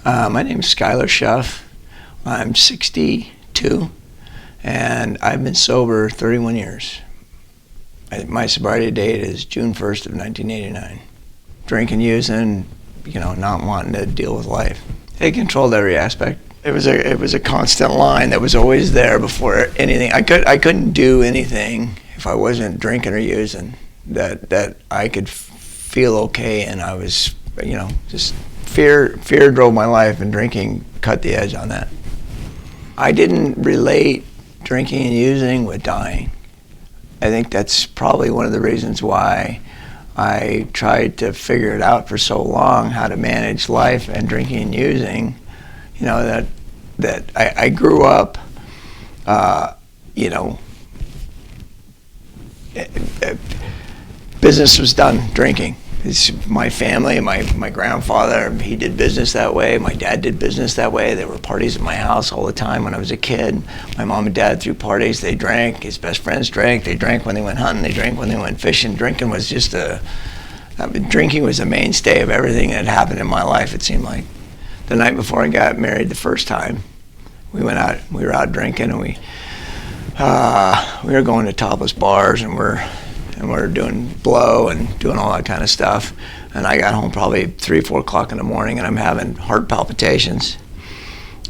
My name is Schuyler Schuff. I'm 62, and I've been sober 31 years. My sobriety date is June 1st of 1989. Drinking, using, not wanting to deal with life. It controlled every aspect. It was a constant line that was always there before anything. I couldn't do anything if I wasn't drinking or using that I could feel okay, and I was, just fear drove my life, and drinking cut the edge on that. I didn't relate drinking and using with dying. I think that's probably one of the reasons why I tried to figure it out for so long, how to manage life and drinking and using. That I grew up, business was done drinking. It's my family, my grandfather, he did business that way. My dad did business that way. There were parties at my house all the time when I was a kid. My mom and dad threw parties. They drank. His best friends drank. They drank when they went hunting. They drank when they went fishing. Drinking was drinking was a mainstay of everything that happened in my life, it seemed like. The night before I got married the first time, we were out drinking, and we were going to topless bars, and we're doing blow and doing all that kind of stuff. And I got home probably 3, 4 o'clock in the morning, and I'm having heart palpitations.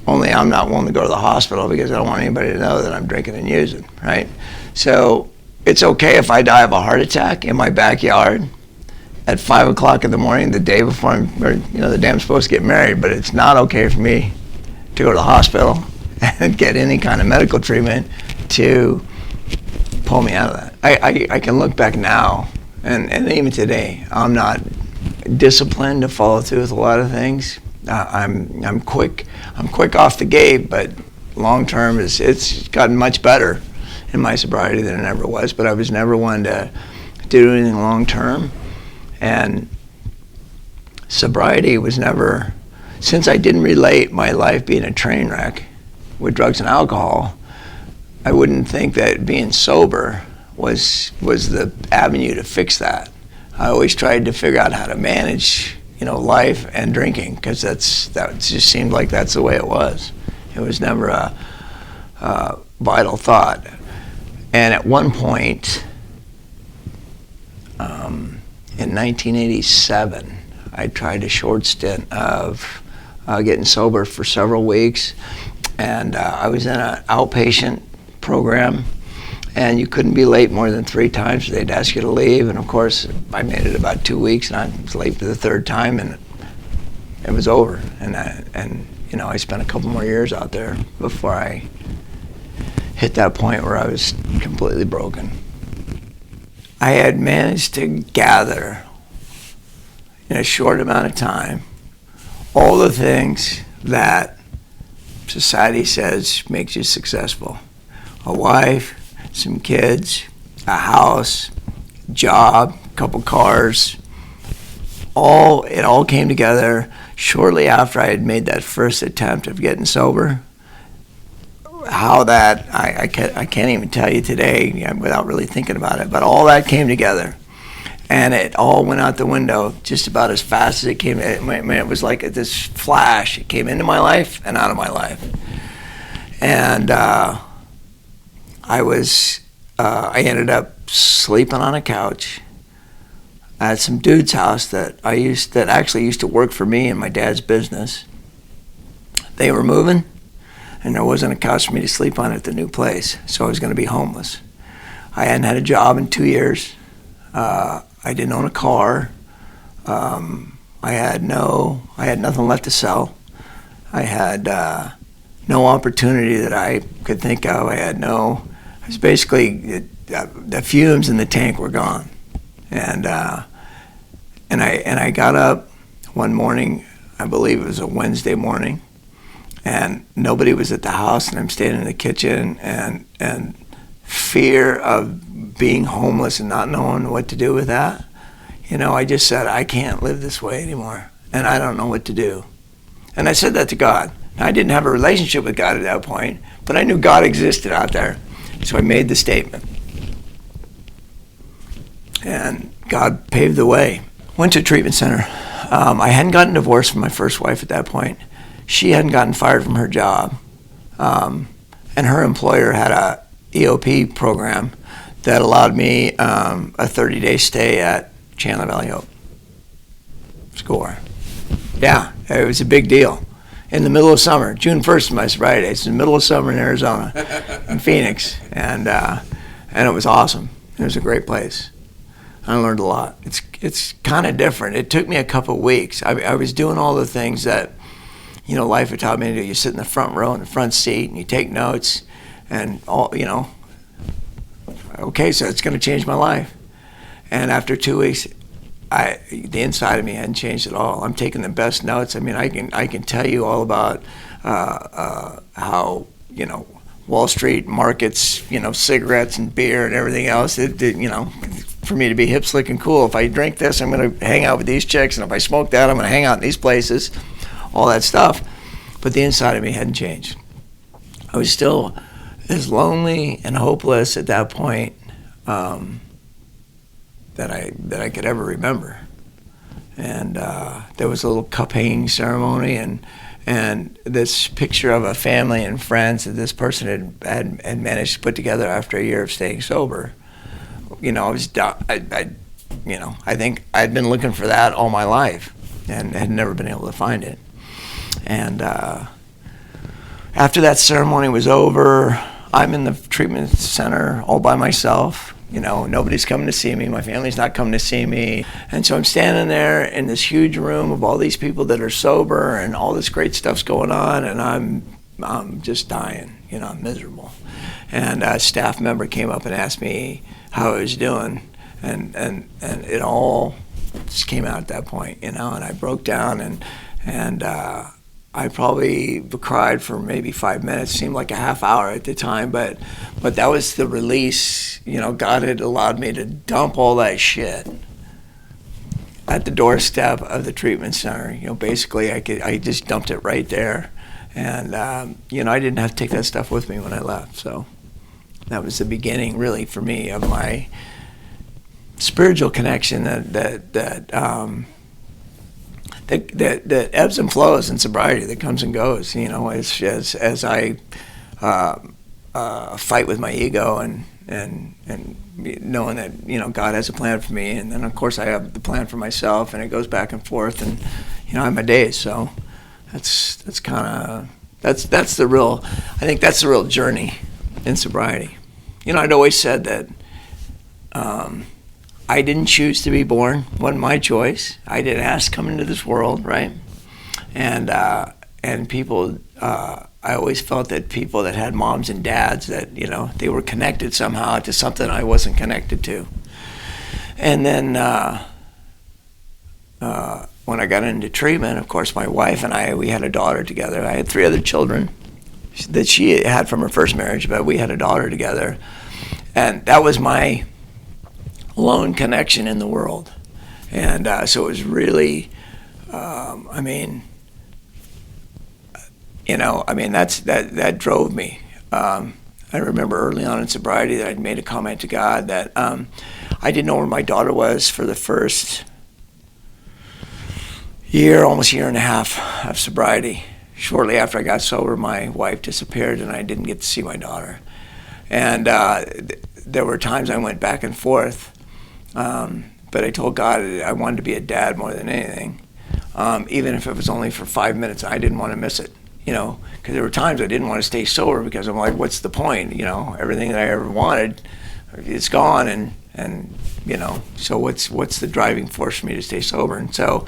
Only I'm not willing to go to the hospital because I don't want anybody to know that I'm drinking and using, right? So it's okay if I die of a heart attack in my backyard at 5 o'clock in the morning, the day before the day I'm supposed to get married, but it's not okay for me to go to the hospital and get any kind of medical treatment to pull me out of that. I can look back now, and even today, I'm not disciplined to follow through with a lot of things. I'm quick off the gate, but long term it's gotten much better in my sobriety than it ever was. But I was never one to do anything long term, and sobriety was never, since I didn't relate my life being a train wreck with drugs and alcohol. I wouldn't think that being sober was the avenue to fix that. I always tried to figure out how to manage, life and drinking, because that just seemed like that's the way it was. It was never a vital thought. And at one point, in 1987, I tried a short stint of getting sober for several weeks, and I was in an outpatient program, and you couldn't be late more than 3 times. They'd ask you to leave, and of course I made it about 2 weeks, and I was late for the 3rd time, and it was over. And I spent a couple more years out there before I hit that point where I was completely broken. I had managed to gather in a short amount of time all the things that society says makes you successful. A wife, some kids, a house, job, a couple cars. It all came together shortly after I had made that first attempt of getting sober. How that, I can't even tell you today without really thinking about it, but all that came together. And it all went out the window just about as fast as it came. It was like this flash. It came into my life and out of my life. And I ended up sleeping on a couch at some dude's house that actually used to work for me in my dad's business. They were moving, and there wasn't a couch for me to sleep on at the new place, so I was going to be homeless. I hadn't had a job in 2 years. I didn't own a car. I had nothing left to sell. I had no opportunity that I could think of. It was basically, the fumes in the tank were gone. And I got up one morning, I believe it was a Wednesday morning, and nobody was at the house, and I'm standing in the kitchen, and fear of being homeless and not knowing what to do with that. I just said, I can't live this way anymore, and I don't know what to do. And I said that to God. Now, I didn't have a relationship with God at that point, but I knew God existed out there. So I made the statement. And God paved the way. Went to a treatment center. I hadn't gotten divorced from my first wife at that point. she hadn't gotten fired from her job, and her employer had a EOP program that allowed me a 30-day stay at Chandler Valley Hope. Score. Yeah, it was a big deal. In the middle of summer, June 1st is my sobriety day. It's in the middle of summer in Arizona, in Phoenix, and it was awesome. It was a great place. I learned a lot. It's kind of different. It took me a couple of weeks. I was doing all the things that, you know, life had taught me to do. You sit in the front row in the front seat and you take notes, and all, you know. Okay, so it's going to change my life. And after 2 weeks, the inside of me hadn't changed at all. I'm taking the best notes. I mean, I can tell you all about how, you know, Wall Street markets, you know, cigarettes and beer and everything else. You know, for me to be hip, slick, and cool. If I drink this, I'm going to hang out with these chicks, and if I smoke that, I'm going to hang out in these places. All that stuff. But the inside of me hadn't changed. I was still as lonely and hopeless at that point that I could ever remember. And there was a little cup hanging ceremony, and this picture of a family and friends that this person had managed to put together after a year of staying sober. You know, I think I'd been looking for that all my life and had never been able to find it. And after that ceremony was over, I'm in the treatment center all by myself. You know, nobody's coming to see me. My family's not coming to see me. And so I'm standing there in this huge room of all these people that are sober, and all this great stuff's going on, and I'm just dying. You know, I'm miserable. And a staff member came up and asked me how I was doing, and it all just came out at that point, you know. And I broke down, and I probably cried for maybe 5 minutes. Seemed like a half hour at the time, but that was the release. You know, God had allowed me to dump all that shit at the doorstep of the treatment center. You know, basically I just dumped it right there, and you know, I didn't have to take that stuff with me when I left. So that was the beginning, really, for me, of my spiritual connection that ebbs and flows in sobriety, that comes and goes, you know, as I fight with my ego and knowing that, you know, God has a plan for me, and then of course I have the plan for myself, and it goes back and forth, and you know, I have my days. So that's the real, I think that's the real journey in sobriety. You know, I'd always said that I didn't choose to be born. It wasn't my choice. I didn't ask coming into this world, right? And people, I always felt that people that had moms and dads, that, you know, they were connected somehow to something I wasn't connected to. And then when I got into treatment, of course, my wife and I, we had a daughter together. I had 3 other children that she had from her first marriage, but we had a daughter together. And that was my lone connection in the world. And so it was really, I mean, you know, I mean, that drove me. I remember early on in sobriety that I'd made a comment to God that I didn't know where my daughter was for the first year, almost year and a half of sobriety. Shortly after I got sober, my wife disappeared, and I didn't get to see my daughter. And there were times I went back and forth, but I told God I wanted to be a dad more than anything, even if it was only for 5 minutes. I didn't want to miss it, you know, because there were times I didn't want to stay sober because I'm like, what's the point? You know, everything that I ever wanted, it's gone, and you know, so what's the driving force for me to stay sober? And so,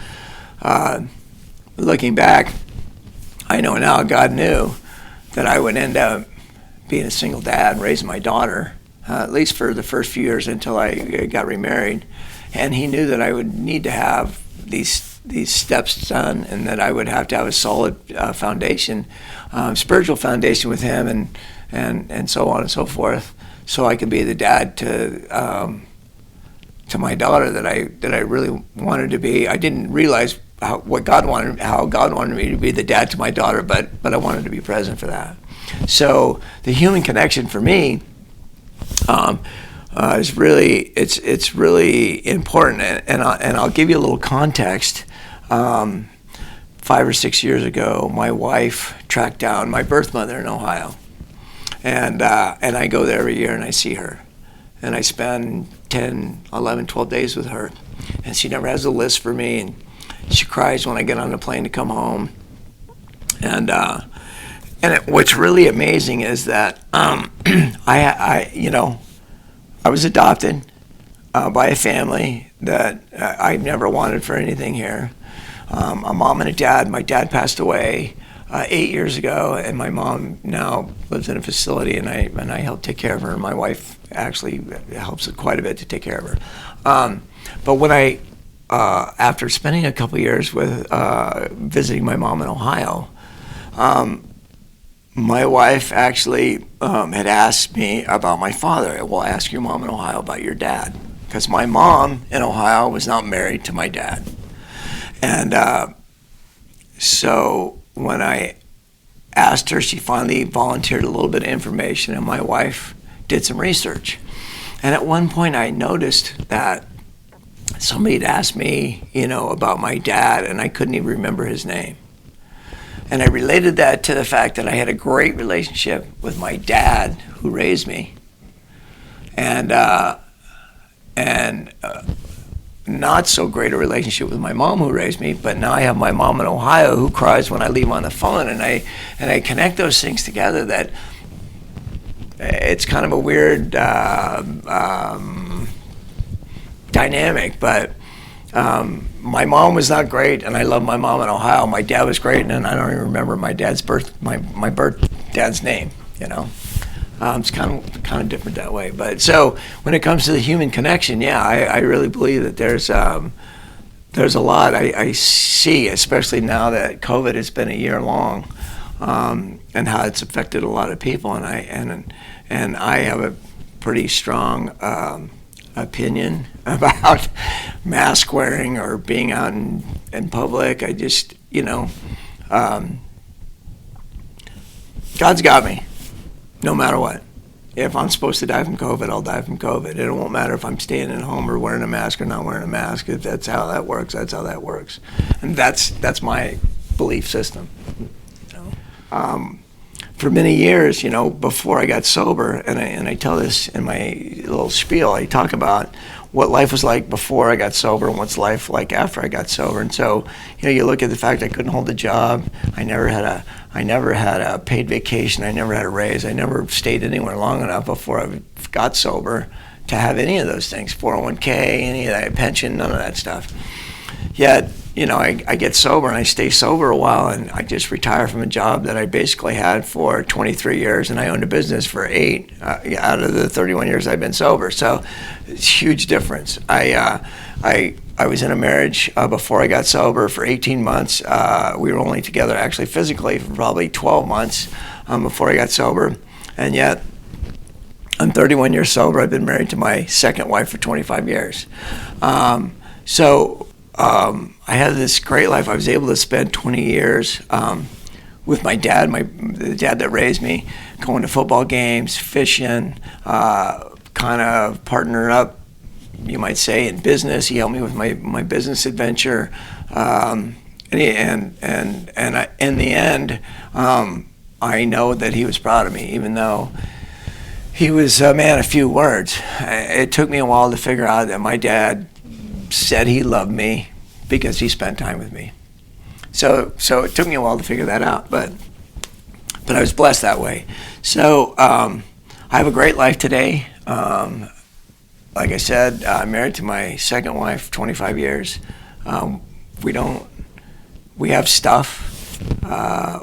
looking back, I know now God knew that I would end up being a single dad, raising my daughter, at least for the first few years until I got remarried. And he knew that I would need to have these steps done, and that I would have to have a solid foundation, spiritual foundation with him, and so on and so forth, so I could be the dad to my daughter that I really wanted to be. I didn't realize how God wanted me to be the dad to my daughter, but I wanted to be present for that. So the human connection for me is really it's really important, and I'll give you a little context. 5 or 6 years ago, my wife tracked down my birth mother in Ohio. And I go there every year and I see her. And I spend 10, 11, 12 days with her. And she never has a list for me. And she cries when I get on the plane to come home. And what's really amazing is that I was adopted by a family that I never wanted for anything here. A mom and a dad. My dad passed away 8 years ago, and my mom now lives in a facility, and I help take care of her. My wife actually helps quite a bit to take care of her. But when after spending a couple years with visiting my mom in Ohio, my wife actually had asked me about my father. Well, ask your mom in Ohio about your dad, because my mom in Ohio was not married to my dad. And so when I asked her, she finally volunteered a little bit of information, and my wife did some research. And at one point I noticed that somebody had asked me, about my dad, and I couldn't even remember his name. And I related that to the fact that I had a great relationship with my dad who raised me, and not so great a relationship with my mom who raised me, but now I have my mom in Ohio who cries when I leave on the phone, and I connect those things together. That it's kind of a weird dynamic, but my mom was not great, and I love my mom in Ohio. My dad was great, and I don't even remember my dad's my birth dad's name. It's kind of different that way. But so when it comes to the human connection, I really believe that there's a lot I see, especially now that COVID has been a year long, and how it's affected a lot of people. And I have a pretty strong opinion about mask wearing or being out in public. I just, God's got me. No matter what. If I'm supposed to die from COVID, I'll die from COVID. It won't matter if I'm staying at home or wearing a mask or not wearing a mask. If that's how that works, that's how that works. And that's my belief system. For many years, before I got sober, and I tell this in my little spiel, I talk about what life was like before I got sober and what's life like after I got sober. And so, you look at the fact I couldn't hold a job. I never had a paid vacation. I never had a raise. I never stayed anywhere long enough before I got sober to have any of those things, 401k, any of that, pension, none of that stuff. Yet, I get sober and I stay sober a while, and I just retire from a job that I basically had for 23 years, and I owned a business for 8 out of the 31 years I've been sober. So it's a huge difference. I was in a marriage before I got sober for 18 months. We were only together actually physically for probably 12 months before I got sober. And yet, I'm 31 years sober. I've been married to my second wife for 25 years. I had this great life. I was able to spend 20 years with my dad, the dad that raised me, going to football games, fishing, kind of partnering up, you might say, in business. He helped me with my business adventure, and in the end, I know that he was proud of me, even though he was a man of few words. It took me a while to figure out that my dad said he loved me because he spent time with me. So it took me a while to figure that out, but I was blessed that way. So I have a great life today. Like I said, I'm married to my second wife, 25 years. We have stuff.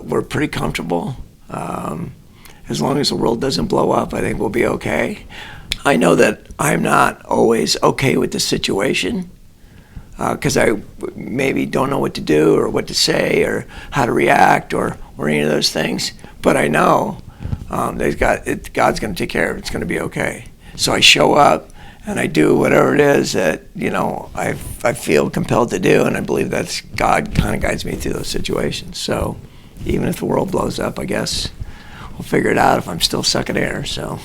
We're pretty comfortable. As long as the world doesn't blow up, I think we'll be okay. I know that I'm not always okay with the situation, because I maybe don't know what to do or what to say or how to react or any of those things. But I know God's going to take care of it. It's going to be okay. So I show up and I do whatever it is that I feel compelled to do, and I believe that's God kind of guides me through those situations. So even if the world blows up, I guess we'll figure it out if I'm still sucking air. So.